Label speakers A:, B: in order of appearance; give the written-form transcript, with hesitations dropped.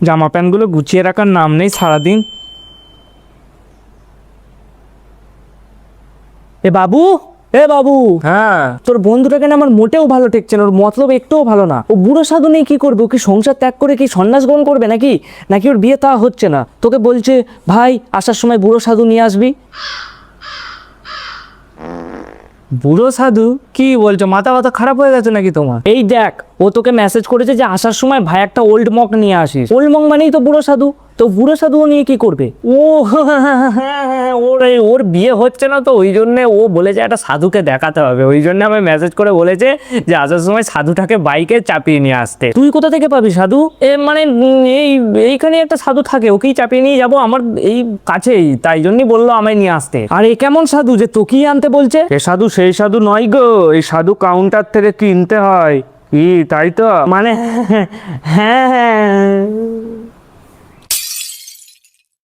A: জামা প্যান্টগুলো গুছিয়ে রাখার নাম নেই সারাদিন। এ বাবু, এ বাবু।
B: হ্যাঁ,
A: তোর বন্ধুটাকে না আমার মোটেও ভালো ঠেকছে না, ওর মতলব একটুও ভালো না। ও বুড়ো সাধু নিয়ে কি করবে? ও কি সংসার ত্যাগ করে কি সন্ন্যাস গ্রহণ করবে নাকি? নাকি ওর বিয়ে তা হচ্ছে না? তোকে বলছে ভাই আসার সময় বুড়ো সাধু নিয়ে আসবি।
B: বুড়ো সাধু? কি বলছো, মাথা ব্যথা খারাপ হয়ে গেছে নাকি তোমার?
A: এই দেখ, ও তোকে মেসেজ করেছে যে আসার সময় ভাই একটা ওল্ড মক নিয়ে আসিস। ওল্ড মক মানেই তো বুড়ো সাধু। তো বুড়ো সাধু ও নিয়ে কি করবে?
B: ও হ্যাঁ, ওর বিয়ে হচ্ছে না তো ওই জন্যে ও বলেছে একটা সাধুকে দেখাতে হবে, ওই জন্য আমি মেসেজ করে বলেছে যে আসার সময় সাধুটাকে বাইকে চাপিয়ে নিয়ে আসতে।
A: তুই কোথা থেকে পাবি সাধু?
B: মানে এইখানে একটা সাধু থাকে, ওকেই চাপিয়ে নিয়ে যাবো, আমার এই কাছেই, তাই জন্যই বললো আমায় নিয়ে আসতে।
A: আর এ কেমন সাধু যে তোকেই আনতে বলছে?
B: এ সাধু সেই সাধু নয় গো, এই সাধু কাউন্টার থেকে কিনতে হয়। কি তাই তো?
A: মানে হ্যাঁ হ্যাঁ